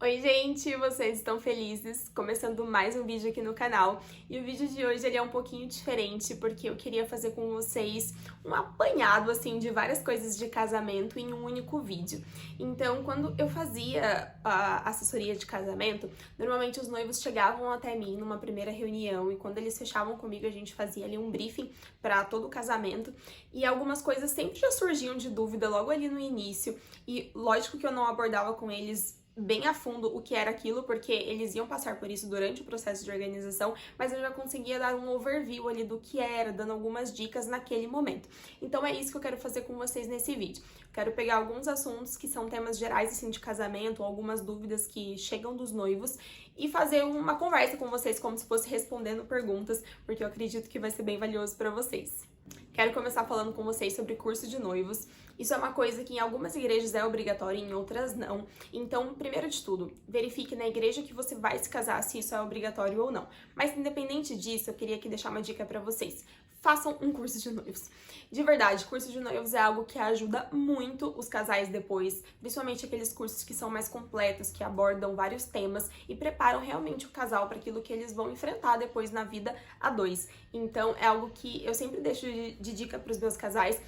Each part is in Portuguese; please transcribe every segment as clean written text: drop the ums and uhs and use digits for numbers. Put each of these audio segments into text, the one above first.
Oi gente, vocês estão felizes? Começando mais um vídeo aqui no canal. E o vídeo de hoje ele é um pouquinho diferente porque eu queria fazer com vocês um apanhado assim de várias coisas de casamento em um único vídeo. Então, quando eu fazia a assessoria de casamento, normalmente os noivos chegavam até mim numa primeira reunião e quando eles fechavam comigo a gente fazia ali um briefing para todo o casamento e algumas coisas sempre já surgiam de dúvida logo ali no início e lógico que eu não abordava com eles bem a fundo o que era aquilo, porque eles iam passar por isso durante o processo de organização, mas eu já conseguia dar um overview ali do que era, dando algumas dicas naquele momento. Então é isso que eu quero fazer com vocês nesse vídeo. Quero pegar alguns assuntos que são temas gerais assim de casamento, algumas dúvidas que chegam dos noivos e fazer uma conversa com vocês como se fosse respondendo perguntas, porque eu acredito que vai ser bem valioso para vocês. Quero começar falando com vocês sobre curso de noivos. Isso é uma coisa que em algumas igrejas é obrigatório, em outras não. Então, primeiro de tudo, verifique na igreja que você vai se casar se isso é obrigatório ou não. Mas independente disso, eu queria aqui deixar uma dica pra vocês. Façam um curso de noivos. De verdade, curso de noivos é algo que ajuda muito os casais depois, principalmente aqueles cursos que são mais completos, que abordam vários temas e preparam realmente o casal para aquilo que eles vão enfrentar depois na vida a dois. Então, é algo que eu sempre deixo de dica para os meus casais.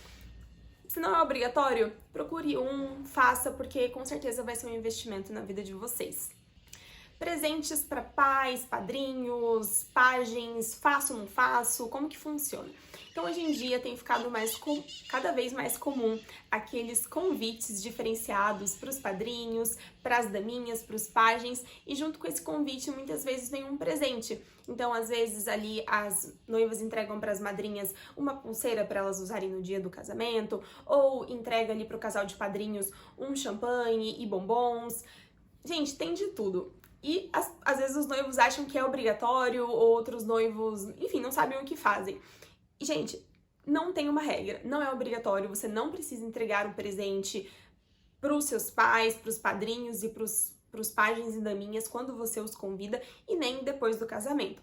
Se não é obrigatório, procure um, faça, porque com certeza vai ser um investimento na vida de vocês. Presentes para pais, padrinhos, pajens, faço ou não faço, como que funciona? Então hoje em dia tem ficado cada vez mais comum aqueles convites diferenciados para os padrinhos, para as daminhas, para os pajens e junto com esse convite muitas vezes vem um presente. Então às vezes ali as noivas entregam para as madrinhas uma pulseira para elas usarem no dia do casamento ou entrega ali para o casal de padrinhos um champanhe e bombons. Gente, tem de tudo. E às vezes os noivos acham que é obrigatório, outros noivos, enfim, não sabem o que fazem. E, gente, não tem uma regra, não é obrigatório, você não precisa entregar um presente para os seus pais, para os padrinhos e para os pajens e daminhas quando você os convida e nem depois do casamento.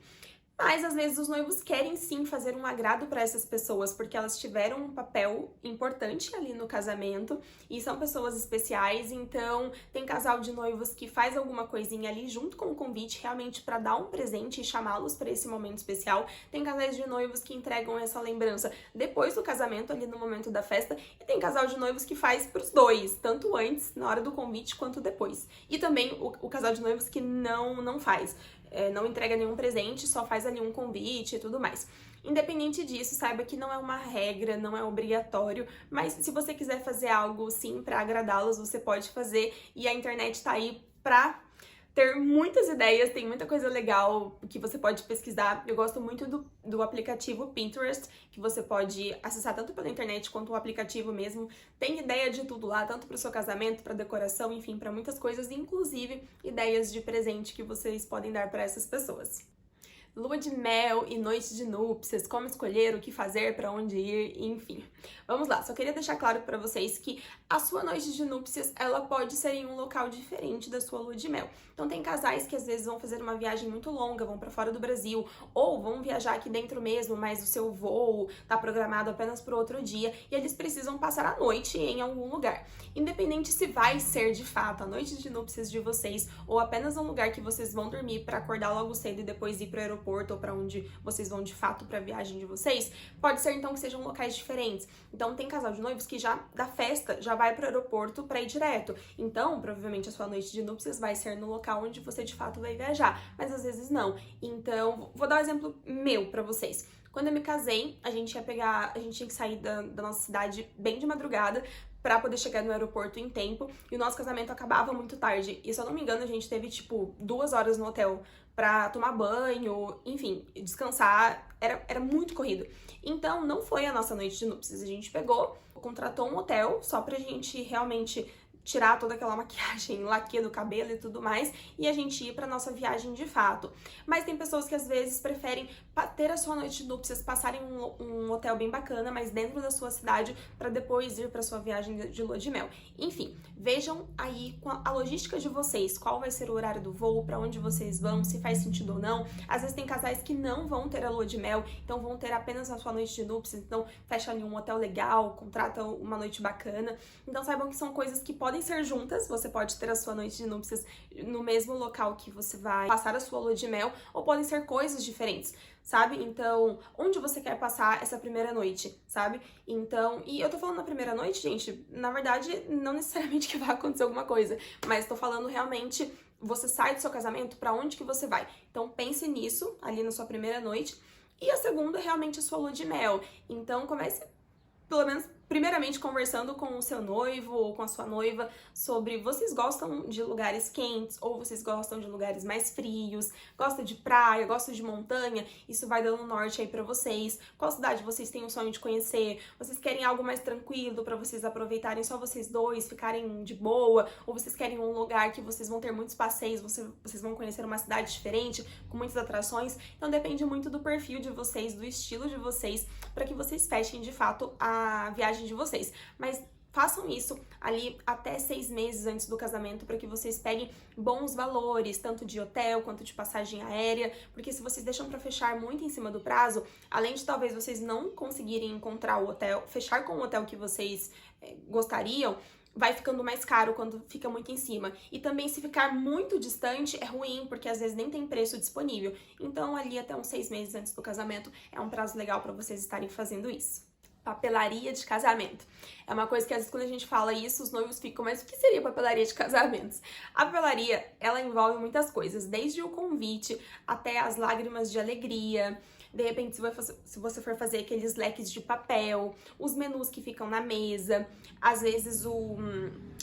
Mas às vezes os noivos querem sim fazer um agrado para essas pessoas, porque elas tiveram um papel importante ali no casamento e são pessoas especiais, então tem casal de noivos que faz alguma coisinha ali junto com o convite, realmente para dar um presente e chamá-los para esse momento especial. Tem casais de noivos que entregam essa lembrança depois do casamento, ali no momento da festa, e tem casal de noivos que faz para os dois, tanto antes, na hora do convite, quanto depois. E também o casal de noivos que não faz. Não entrega nenhum presente, só faz ali um convite e tudo mais. Independente disso, saiba que não é uma regra, não é obrigatório, mas se você quiser fazer algo sim para agradá-los, você pode fazer e a internet tá aí pra ter muitas ideias, tem muita coisa legal que você pode pesquisar. Eu gosto muito do aplicativo Pinterest, que você pode acessar tanto pela internet quanto o aplicativo mesmo. Tem ideia de tudo lá, tanto para o seu casamento, para decoração, enfim, para muitas coisas, inclusive ideias de presente que vocês podem dar para essas pessoas. Lua de mel e noite de núpcias, como escolher, o que fazer, para onde ir, enfim. Vamos lá, só queria deixar claro para vocês que a sua noite de núpcias, ela pode ser em um local diferente da sua lua de mel. Então tem casais que às vezes vão fazer uma viagem muito longa, vão para fora do Brasil, ou vão viajar aqui dentro mesmo, mas o seu voo tá programado apenas para outro dia, e eles precisam passar a noite em algum lugar. Independente se vai ser de fato a noite de núpcias de vocês, ou apenas um lugar que vocês vão dormir para acordar logo cedo e depois ir para o aeroporto, ou para onde vocês vão de fato para a viagem de vocês, pode ser então que sejam locais diferentes. Então tem casal de noivos que já da festa já vai para o aeroporto para ir direto. Então, provavelmente a sua noite de núpcias vai ser no local onde você de fato vai viajar, mas às vezes não. Então, vou dar um exemplo meu para vocês. Quando eu me casei, a gente tinha que sair da nossa cidade bem de madrugada pra poder chegar no aeroporto em tempo, e o nosso casamento acabava muito tarde. E se eu não me engano, a gente teve, tipo, 2 horas no hotel pra tomar banho, enfim, descansar. Era muito corrido. Então, não foi a nossa noite de núpcias. A gente pegou, contratou um hotel só pra gente realmente tirar toda aquela maquiagem, laque do cabelo e tudo mais, e a gente ir pra nossa viagem de fato. Mas tem pessoas que às vezes preferem ter a sua noite de núpcias, passarem um hotel bem bacana, mas dentro da sua cidade, pra depois ir pra sua viagem de lua de mel. Enfim, vejam aí com a logística de vocês, qual vai ser o horário do voo, pra onde vocês vão, se faz sentido ou não. Às vezes tem casais que não vão ter a lua de mel, então vão ter apenas a sua noite de núpcias, então fecha ali um hotel legal, contrata uma noite bacana. Então saibam que são coisas que podem podem ser juntas, você pode ter a sua noite de núpcias no mesmo local que você vai passar a sua lua de mel, ou podem ser coisas diferentes, sabe? Então, onde você quer passar essa primeira noite, sabe? Então, e eu tô falando na primeira noite, gente, na verdade, não necessariamente que vai acontecer alguma coisa, mas tô falando realmente, você sai do seu casamento, pra onde que você vai? Então, pense nisso, ali na sua primeira noite, e a segunda, realmente, a sua lua de mel. Então, comece, pelo menos, primeiramente conversando com o seu noivo ou com a sua noiva sobre vocês gostam de lugares quentes ou vocês gostam de lugares mais frios, gosta de praia, gosta de montanha, isso vai dando norte aí pra vocês. Qual cidade vocês têm o sonho de conhecer? Vocês querem algo mais tranquilo pra vocês aproveitarem só vocês dois, ficarem de boa? Ou vocês querem um lugar que vocês vão ter muitos passeios, vocês vão conhecer uma cidade diferente, com muitas atrações? Então depende muito do perfil de vocês, do estilo de vocês, pra que vocês fechem de fato a viagem de vocês, mas façam isso ali até 6 meses antes do casamento para que vocês peguem bons valores, tanto de hotel quanto de passagem aérea, porque se vocês deixam para fechar muito em cima do prazo, além de talvez vocês não conseguirem encontrar o hotel, fechar com o hotel que vocês gostariam, vai ficando mais caro quando fica muito em cima. E também se ficar muito distante é ruim, porque às vezes nem tem preço disponível. Então ali até uns 6 meses antes do casamento é um prazo legal para vocês estarem fazendo isso. Papelaria de casamento. É uma coisa que às vezes quando a gente fala isso, os noivos ficam, mas o que seria papelaria de casamentos? A papelaria, ela envolve muitas coisas, desde o convite até as lágrimas de alegria. De repente, se você for fazer aqueles leques de papel, os menus que ficam na mesa, às vezes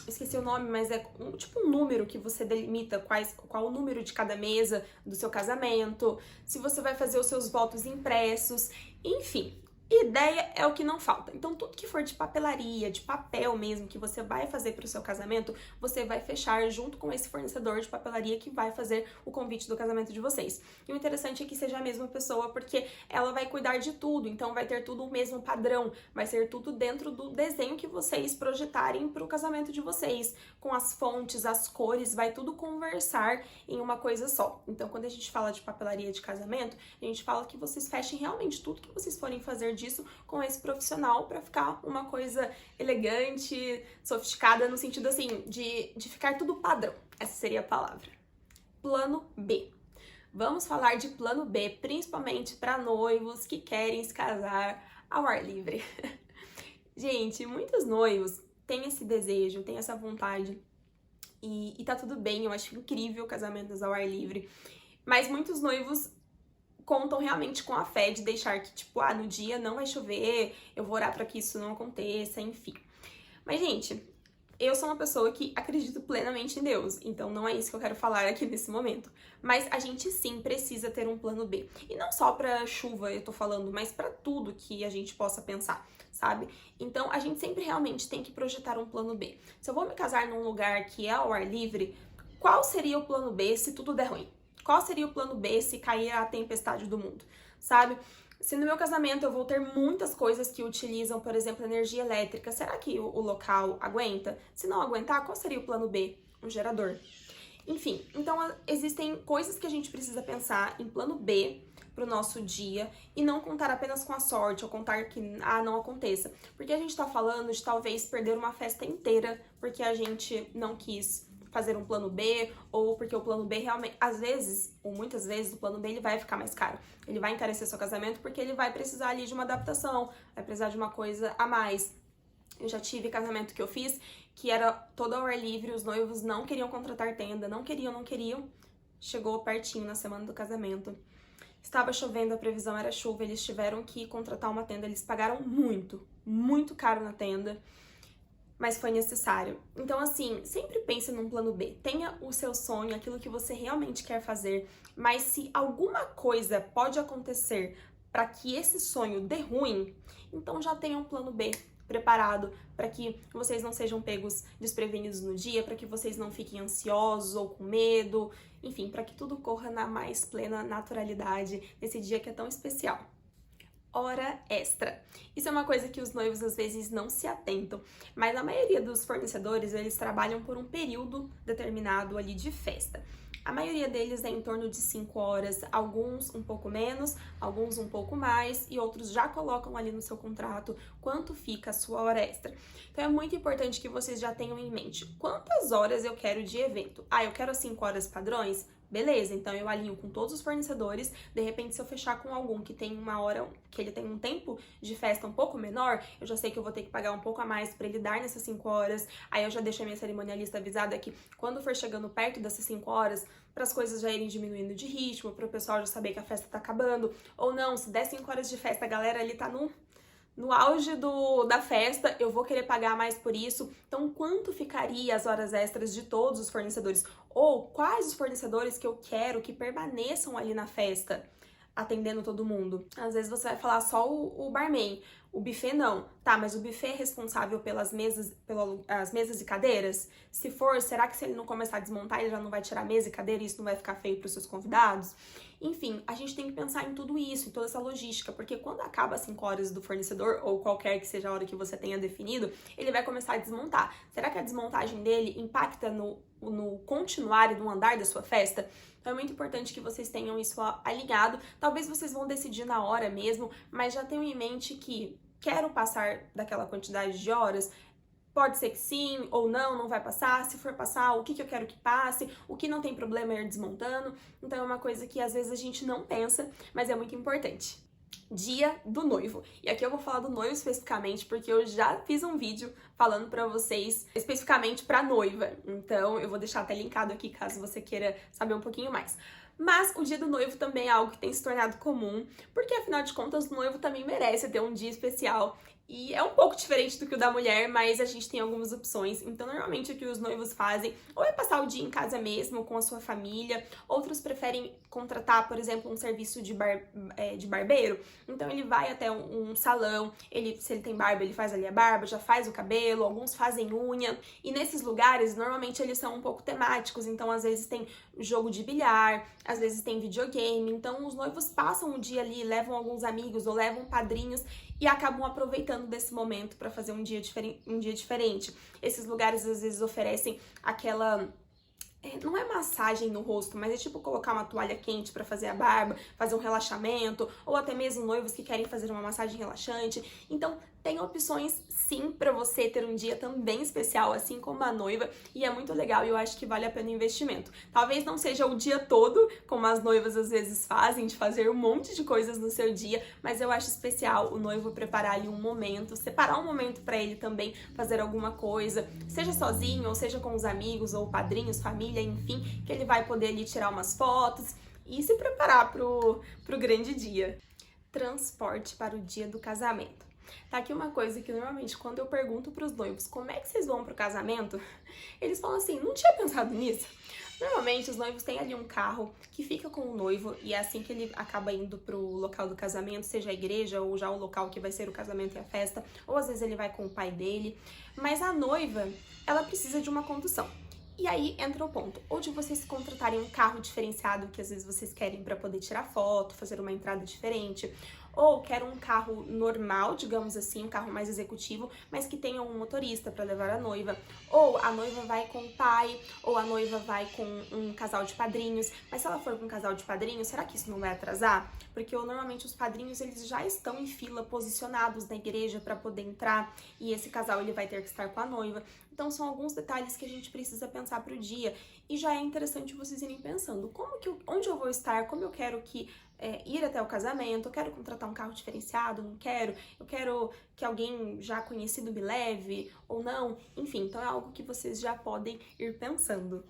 esqueci o nome, mas é tipo um número que você delimita qual o número de cada mesa do seu casamento, se você vai fazer os seus votos impressos, enfim. Ideia é o que não falta. Então, tudo que for de papelaria, de papel mesmo, que você vai fazer para o seu casamento, você vai fechar junto com esse fornecedor de papelaria que vai fazer o convite do casamento de vocês. E o interessante é que seja a mesma pessoa, porque ela vai cuidar de tudo, então vai ter tudo o mesmo padrão, vai ser tudo dentro do desenho que vocês projetarem para o casamento de vocês, com as fontes, as cores, vai tudo conversar em uma coisa só. Então, quando a gente fala de papelaria de casamento, a gente fala que vocês fechem realmente tudo que vocês forem fazer disso com esse profissional para ficar uma coisa elegante, sofisticada, no sentido assim, de ficar tudo padrão. Essa seria a palavra. Plano B. Vamos falar de plano B, principalmente para noivos que querem se casar ao ar livre. Gente, muitos noivos têm esse desejo, têm essa vontade e tá tudo bem, eu acho incrível casamentos ao ar livre, mas muitos noivos contam realmente com a fé de deixar que, tipo, no dia não vai chover, eu vou orar pra que isso não aconteça, enfim. Mas, gente, eu sou uma pessoa que acredito plenamente em Deus, então não é isso que eu quero falar aqui nesse momento. Mas a gente sim precisa ter um plano B. E não só pra chuva eu tô falando, mas pra tudo que a gente possa pensar, sabe? Então a gente sempre realmente tem que projetar um plano B. Se eu vou me casar num lugar que é ao ar livre, qual seria o plano B se tudo der ruim? Qual seria o plano B se cair a tempestade do mundo, sabe? Se no meu casamento eu vou ter muitas coisas que utilizam, por exemplo, energia elétrica, será que o local aguenta? Se não aguentar, qual seria o plano B? Um gerador. Enfim, então existem coisas que a gente precisa pensar em plano B pro nosso dia e não contar apenas com a sorte ou contar que não aconteça. Porque a gente tá falando de talvez perder uma festa inteira porque a gente não quis fazer um plano B, ou porque o plano B realmente, às vezes, ou muitas vezes, o plano B ele vai ficar mais caro. Ele vai encarecer seu casamento porque ele vai precisar ali de uma adaptação, vai precisar de uma coisa a mais. Eu já tive casamento que eu fiz, que era todo ao ar livre, os noivos não queriam contratar tenda, não queriam. Chegou pertinho na semana do casamento. Estava chovendo, a previsão era chuva, eles tiveram que contratar uma tenda, eles pagaram muito caro na tenda. Mas foi necessário. Então, assim, sempre pense num plano B. Tenha o seu sonho, aquilo que você realmente quer fazer, mas se alguma coisa pode acontecer para que esse sonho dê ruim, então já tenha um plano B preparado para que vocês não sejam pegos desprevenidos no dia, para que vocês não fiquem ansiosos ou com medo, enfim, para que tudo corra na mais plena naturalidade nesse dia que é tão especial. hora extra. Isso é uma coisa que os noivos às vezes não se atentam, mas a maioria dos fornecedores, eles trabalham por um período determinado ali de festa. A maioria deles é em torno de 5 horas, alguns um pouco menos, alguns um pouco mais e outros já colocam ali no seu contrato quanto fica a sua hora extra. Então é muito importante que vocês já tenham em mente quantas horas eu quero de evento. Ah, eu quero as 5 horas padrões? Beleza, então eu alinho com todos os fornecedores. De repente, se eu fechar com algum que tem uma hora, que ele tem um tempo de festa um pouco menor, eu já sei que eu vou ter que pagar um pouco a mais para ele dar nessas 5 horas. Aí eu já deixo a minha cerimonialista avisada que quando for chegando perto dessas 5 horas, para as coisas já irem diminuindo de ritmo, para o pessoal já saber que a festa tá acabando. Ou não, se der 5 horas de festa, a galera ali tá no auge da festa, eu vou querer pagar mais por isso. Então, quanto ficaria as horas extras de todos os fornecedores? Ou quais os fornecedores que eu quero que permaneçam ali na festa, atendendo todo mundo? Às vezes você vai falar só o barman, o buffet não. Tá, mas o buffet é responsável pelas mesas, pelas mesas e cadeiras? Se for, será que se ele não começar a desmontar, ele já não vai tirar mesa e cadeira e isso não vai ficar feio para os seus convidados? Enfim, a gente tem que pensar em tudo isso, em toda essa logística, porque quando acaba as 5 horas do fornecedor, ou qualquer que seja a hora que você tenha definido, ele vai começar a desmontar. Será que a desmontagem dele impacta no continuar e no andar da sua festa? Então é muito importante que vocês tenham isso alinhado. Talvez vocês vão decidir na hora mesmo, mas já tenham em mente que quero passar daquela quantidade de horas. Pode ser que sim ou não, não vai passar. Se for passar, o que eu quero que passe, o que não tem problema é ir desmontando. Então é uma coisa que às vezes a gente não pensa, mas é muito importante. Dia do noivo. E aqui eu vou falar do noivo especificamente, porque eu já fiz um vídeo falando pra vocês especificamente pra noiva. Então eu vou deixar até linkado aqui caso você queira saber um pouquinho mais. Mas o dia do noivo também é algo que tem se tornado comum, porque afinal de contas o noivo também merece ter um dia especial. E é um pouco diferente do que o da mulher, mas a gente tem algumas opções. Então, normalmente o que os noivos fazem ou é passar o dia em casa mesmo, com a sua família. Outros preferem contratar, por exemplo, um serviço de barbeiro. Então, ele vai até um salão, se ele tem barba, ele faz ali a barba, já faz o cabelo, alguns fazem unha. E nesses lugares, normalmente eles são um pouco temáticos. Então, às vezes tem jogo de bilhar, às vezes tem videogame. Então, os noivos passam o dia ali, levam alguns amigos ou levam padrinhos e acabam aproveitando desse momento para fazer um dia diferente. Esses lugares às vezes oferecem aquela... não é massagem no rosto, mas é tipo colocar uma toalha quente para fazer a barba, fazer um relaxamento, ou até mesmo noivos que querem fazer uma massagem relaxante. Então, tem opções sim para você ter um dia também especial, assim como a noiva, e é muito legal e eu acho que vale a pena o investimento. Talvez não seja o dia todo, como as noivas às vezes fazem, de fazer um monte de coisas no seu dia, mas eu acho especial o noivo preparar ali um momento, separar um momento para ele também fazer alguma coisa, seja sozinho, ou seja com os amigos, ou padrinhos, família, enfim, que ele vai poder ali tirar umas fotos e se preparar pro grande dia. Transporte para o dia do casamento. Tá aqui uma coisa que normalmente quando eu pergunto pros noivos como é que vocês vão pro casamento, eles falam assim, não tinha pensado nisso. Normalmente os noivos têm ali um carro que fica com o noivo e é assim que ele acaba indo pro local do casamento, seja a igreja ou já o local que vai ser o casamento e a festa, ou às vezes ele vai com o pai dele. Mas a noiva, ela precisa de uma condução. E aí entra o ponto, ou de vocês contratarem um carro diferenciado que às vezes vocês querem para poder tirar foto, fazer uma entrada diferente, ou quero um carro normal, digamos assim, um carro mais executivo, mas que tenha um motorista para levar a noiva, ou a noiva vai com o pai, ou a noiva vai com um casal de padrinhos, mas se ela for com um casal de padrinhos, será que isso não vai atrasar? Porque normalmente os padrinhos eles já estão em fila, posicionados na igreja para poder entrar, e esse casal ele vai ter que estar com a noiva. Então são alguns detalhes que a gente precisa pensar para o dia, e já é interessante vocês irem pensando, onde eu vou estar, como eu quero que ir até o casamento, eu quero contratar um carro diferenciado, não quero, eu quero que alguém já conhecido me leve ou não, enfim, então é algo que vocês já podem ir pensando.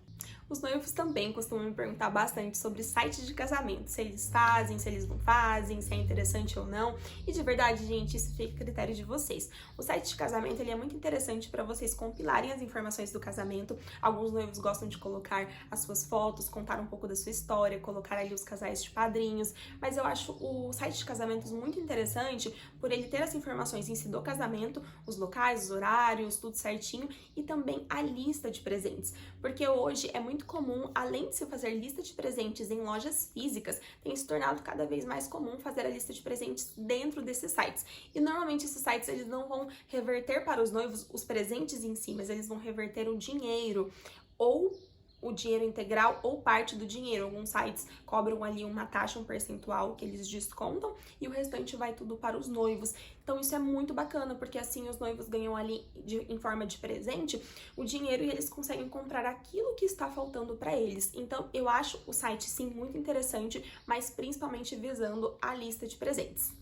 Os noivos também costumam me perguntar bastante sobre sites de casamento, se eles fazem, se eles não fazem, se é interessante ou não. E de verdade, gente, isso fica a critério de vocês. O site de casamento ele é muito interessante para vocês compilarem as informações do casamento. Alguns noivos gostam de colocar as suas fotos, contar um pouco da sua história, colocar ali os casais de padrinhos. Mas eu acho o site de casamentos muito interessante por ele ter as informações em si do casamento, os locais, os horários, tudo certinho, e também a lista de presentes. Porque hoje é muito muito comum, além de se fazer lista de presentes em lojas físicas, tem se tornado cada vez mais comum fazer a lista de presentes dentro desses sites. E normalmente esses sites eles não vão reverter para os noivos os presentes em si, mas eles vão reverter o dinheiro ou o dinheiro integral ou parte do dinheiro. Alguns sites cobram ali uma taxa, um percentual que eles descontam e o restante vai tudo para os noivos. Então isso é muito bacana, porque assim os noivos ganham ali em forma de presente o dinheiro e eles conseguem comprar aquilo que está faltando para eles. Então eu acho o site sim muito interessante, mas principalmente visando a lista de presentes.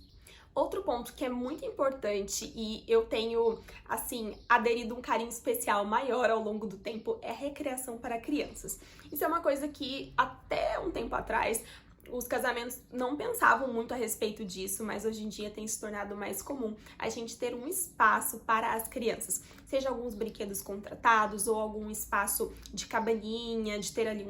Outro ponto que é muito importante e eu tenho, assim, aderido um carinho especial maior ao longo do tempo é a recreação para crianças. Isso é uma coisa que até um tempo atrás os casamentos não pensavam muito a respeito disso, mas hoje em dia tem se tornado mais comum a gente ter um espaço para as crianças. Seja alguns brinquedos contratados ou algum espaço de cabaninha, de ter ali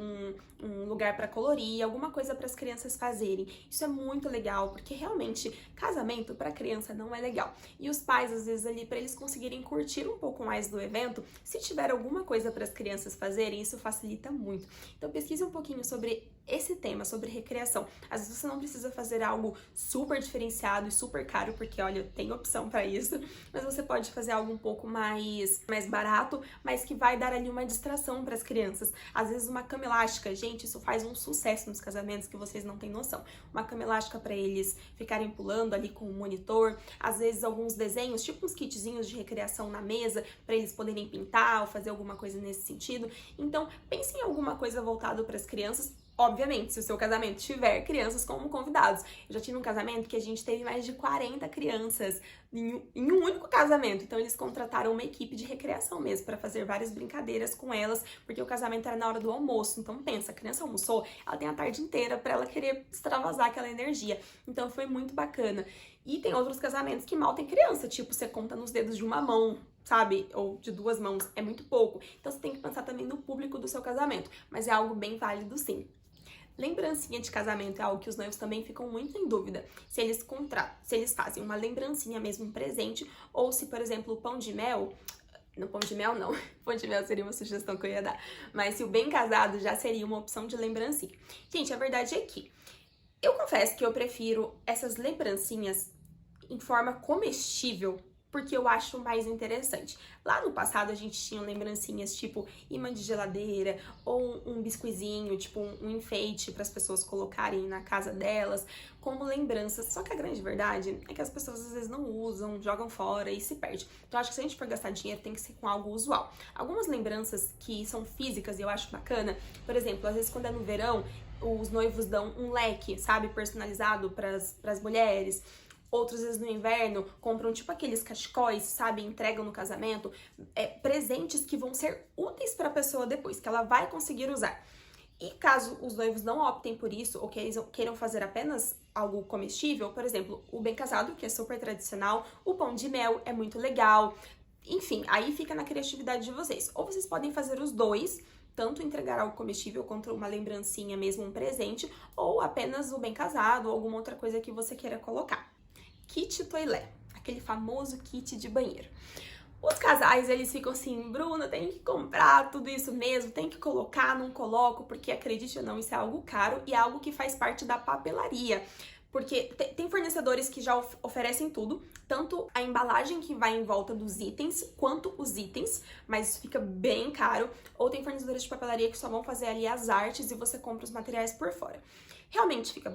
um lugar para colorir, alguma coisa para as crianças fazerem. Isso é muito legal, porque realmente casamento para criança não é legal. E os pais, às vezes, ali, para eles conseguirem curtir um pouco mais do evento, se tiver alguma coisa para as crianças fazerem, isso facilita muito. Então pesquise um pouquinho sobre esse tema, sobre recreação. Às vezes você não precisa fazer algo super diferenciado e super caro, porque olha, tem opção para isso, mas você pode fazer algo um pouco mais barato, mas que vai dar ali uma distração para as crianças. Às vezes uma cama elástica, gente, isso faz um sucesso nos casamentos que vocês não têm noção. Uma cama elástica para eles ficarem pulando ali com o monitor, às vezes alguns desenhos, tipo uns kitzinhos de recreação na mesa, para eles poderem pintar ou fazer alguma coisa nesse sentido. Então, pense em alguma coisa voltada para as crianças. Obviamente, se o seu casamento tiver crianças como convidados. Eu já tive um casamento que a gente teve mais de 40 crianças em um único casamento. Então, eles contrataram uma equipe de recreação mesmo para fazer várias brincadeiras com elas, porque o casamento era na hora do almoço. Então, pensa, a criança almoçou, ela tem a tarde inteira para ela querer extravasar aquela energia. Então, foi muito bacana. E tem outros casamentos que mal tem criança, tipo, você conta nos dedos de uma mão, sabe? Ou de duas mãos, é muito pouco. Então, você tem que pensar também no público do seu casamento, mas é algo bem válido sim. Lembrancinha de casamento é algo que os noivos também ficam muito em dúvida se eles fazem uma lembrancinha mesmo, um presente, ou se, por exemplo, o pão de mel. No pão de mel, não. Pão de mel seria uma sugestão que eu ia dar. Mas se o bem casado já seria uma opção de lembrancinha. Gente, a verdade é que eu confesso que eu prefiro essas lembrancinhas em forma comestível, porque eu acho mais interessante. Lá no passado a gente tinha lembrancinhas tipo imã de geladeira ou um biscoizinho, tipo um enfeite para as pessoas colocarem na casa delas como lembranças. Só que a grande verdade é que as pessoas às vezes não usam, jogam fora e se perde. Então eu acho que se a gente for gastar dinheiro tem que ser com algo usual. Algumas lembranças que são físicas e eu acho bacana, por exemplo, às vezes quando é no verão, os noivos dão um leque, sabe, personalizado para as mulheres. Outras vezes no inverno compram tipo aqueles cachecóis, sabe, entregam no casamento, presentes que vão ser úteis para a pessoa depois, que ela vai conseguir usar. E caso os noivos não optem por isso ou queiram fazer apenas algo comestível, por exemplo, o bem casado, que é super tradicional, o pão de mel é muito legal. Enfim, aí fica na criatividade de vocês. Ou vocês podem fazer os dois, tanto entregar algo comestível quanto uma lembrancinha mesmo, um presente, ou apenas o bem casado ou alguma outra coisa que você queira colocar. Kit toilette, aquele famoso kit de banheiro. Os casais, eles ficam assim, Bruna, tem que comprar tudo isso mesmo, tem que colocar, não coloco, porque acredite ou não, isso é algo caro e é algo que faz parte da papelaria. Porque tem fornecedores que já oferecem tudo, tanto a embalagem que vai em volta dos itens, quanto os itens, mas isso fica bem caro. Ou tem fornecedores de papelaria que só vão fazer ali as artes e você compra os materiais por fora. Realmente fica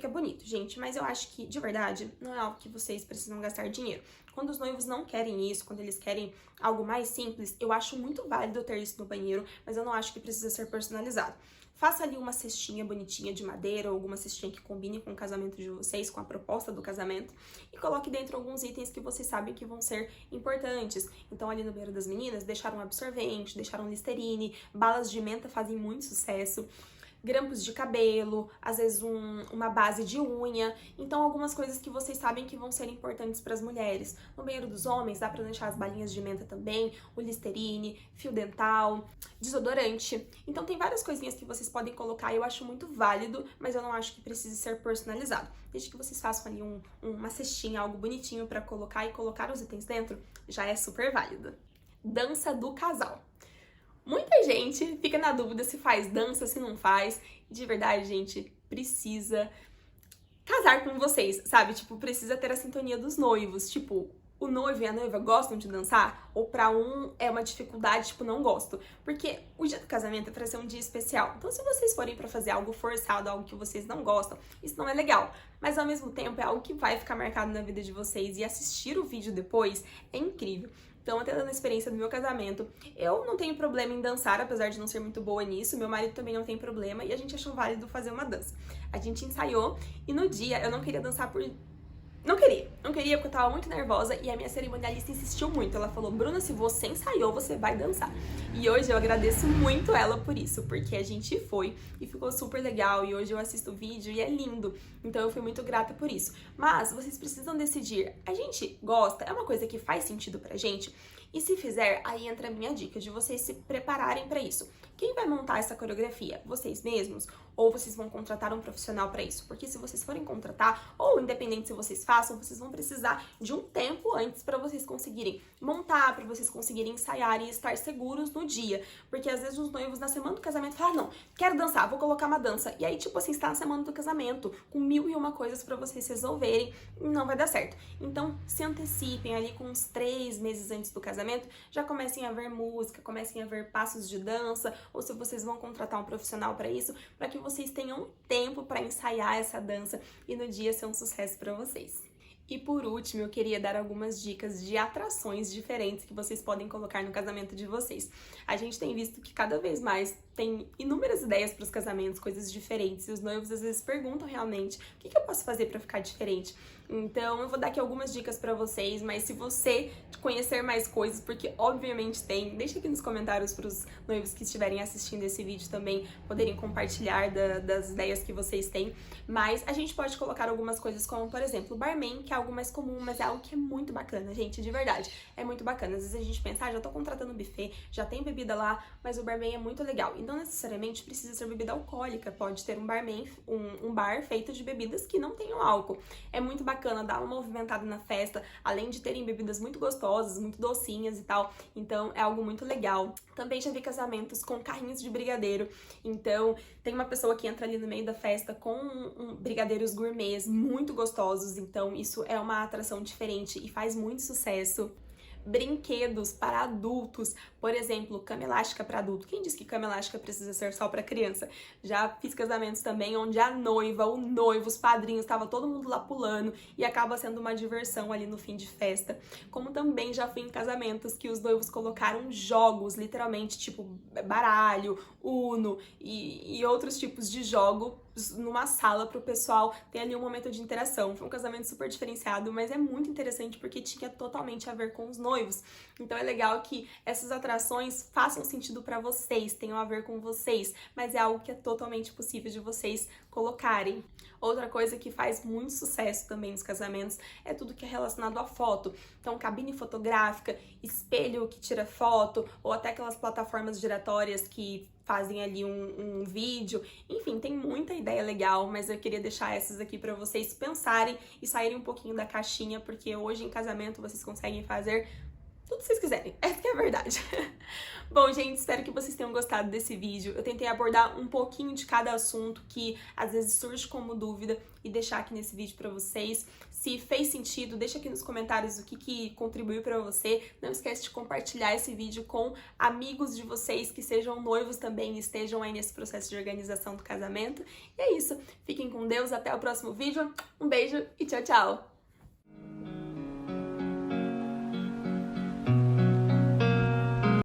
bonito, gente, mas eu acho que, de verdade, não é algo que vocês precisam gastar dinheiro. Quando os noivos não querem isso, quando eles querem algo mais simples, eu acho muito válido ter isso no banheiro, mas eu não acho que precisa ser personalizado. Faça ali uma cestinha bonitinha de madeira ou alguma cestinha que combine com o casamento de vocês, com a proposta do casamento, e coloque dentro alguns itens que vocês sabem que vão ser importantes. Então, ali no banheiro das meninas, deixaram um absorvente, deixaram Listerine, balas de menta fazem muito sucesso, grampos de cabelo, às vezes uma base de unha. Então, algumas coisas que vocês sabem que vão ser importantes para as mulheres. No banheiro dos homens, dá para deixar as balinhas de menta também, o Listerine, fio dental, desodorante. Então, tem várias coisinhas que vocês podem colocar e eu acho muito válido, mas eu não acho que precise ser personalizado. Desde que vocês façam ali uma cestinha, algo bonitinho para colocar e colocar os itens dentro, já é super válido. Dança do casal. Muita gente fica na dúvida se faz dança, se não faz. De verdade, gente, precisa casar com vocês, sabe? Tipo, precisa ter a sintonia dos noivos. Tipo, o noivo e a noiva gostam de dançar? Ou pra um é uma dificuldade, tipo, não gosto? Porque o dia do casamento é pra ser um dia especial. Então, se vocês forem pra fazer algo forçado, algo que vocês não gostam, isso não é legal. Mas, ao mesmo tempo, é algo que vai ficar marcado na vida de vocês. E assistir o vídeo depois é incrível. Então, até dando a experiência do meu casamento, eu não tenho problema em dançar, apesar de não ser muito boa nisso. Meu marido também não tem problema e a gente achou válido fazer uma dança. A gente ensaiou e no dia eu não queria dançar por... Não queria porque eu tava muito nervosa e a minha cerimonialista insistiu muito. Ela falou, Bruna, se você ensaiou, você vai dançar. E hoje eu agradeço muito ela por isso, porque a gente foi e ficou super legal e hoje eu assisto o vídeo e é lindo. Então eu fui muito grata por isso. Mas vocês precisam decidir, a gente gosta, é uma coisa que faz sentido pra gente? E se fizer, aí entra a minha dica de vocês se prepararem pra isso. Quem vai montar essa coreografia? Vocês mesmos? Ou vocês vão contratar um profissional para isso? Porque se vocês forem contratar, ou independente se vocês façam, vocês vão precisar de um tempo antes para vocês conseguirem montar, para vocês conseguirem ensaiar e estar seguros no dia. Porque às vezes os noivos na semana do casamento falam, não, quero dançar, vou colocar uma dança. E aí, tipo assim, está na semana do casamento, com 1001 coisas para vocês resolverem, e não vai dar certo. Então, se antecipem ali com uns 3 meses antes do casamento, já comecem a ver música, comecem a ver passos de dança, ou se vocês vão contratar um profissional para isso, para que vocês tenham tempo para ensaiar essa dança e no dia ser um sucesso para vocês. E por último, eu queria dar algumas dicas de atrações diferentes que vocês podem colocar no casamento de vocês. A gente tem visto que cada vez mais tem inúmeras ideias para os casamentos, coisas diferentes, e os noivos às vezes perguntam realmente, o que eu posso fazer para ficar diferente? Então, eu vou dar aqui algumas dicas pra vocês, mas se você conhecer mais coisas, porque obviamente tem, deixa aqui nos comentários pros noivos que estiverem assistindo esse vídeo também poderem compartilhar das ideias que vocês têm. Mas a gente pode colocar algumas coisas como, por exemplo, o barman, que é algo mais comum, mas é algo que é muito bacana, gente, de verdade. É muito bacana. Às vezes a gente pensa, já tô contratando buffet, já tem bebida lá, mas o barman é muito legal. E não necessariamente precisa ser bebida alcoólica, pode ter um barman, um bar feito de bebidas que não tenham álcool. É muito bacana dar uma movimentada na festa, além de terem bebidas muito gostosas, muito docinhas e tal, então é algo muito legal. Também já vi casamentos com carrinhos de brigadeiro, então tem uma pessoa que entra ali no meio da festa com brigadeiros gourmets muito gostosos, então isso é uma atração diferente e faz muito sucesso. Brinquedos para adultos, por exemplo, cama elástica para adulto. Quem diz que cama elástica precisa ser só para criança? Já fiz casamentos também onde a noiva, o noivo, os padrinhos, estava todo mundo lá pulando e acaba sendo uma diversão ali no fim de festa. Como também já fui em casamentos que os noivos colocaram jogos, literalmente, tipo baralho, Uno e outros tipos de jogos numa sala para o pessoal ter ali um momento de interação. Foi um casamento super diferenciado, mas é muito interessante porque tinha totalmente a ver com os noivos. Então é legal que essas atrações façam sentido para vocês, tenham a ver com vocês, mas é algo que é totalmente possível de vocês colocarem. Outra coisa que faz muito sucesso também nos casamentos é tudo que é relacionado à foto. Então, cabine fotográfica, espelho que tira foto, ou até aquelas plataformas giratórias que fazem ali um vídeo. Enfim, tem muita ideia legal, mas eu queria deixar essas aqui pra vocês pensarem e saírem um pouquinho da caixinha, porque hoje em casamento vocês conseguem fazer tudo que vocês quiserem, essa que é a verdade. Bom, gente, espero que vocês tenham gostado desse vídeo. Eu tentei abordar um pouquinho de cada assunto que às vezes surge como dúvida e deixar aqui nesse vídeo pra vocês. Se fez sentido, deixa aqui nos comentários o que contribuiu pra você. Não esquece de compartilhar esse vídeo com amigos de vocês que sejam noivos também e estejam aí nesse processo de organização do casamento. E é isso. Fiquem com Deus, até o próximo vídeo. Um beijo e tchau, tchau!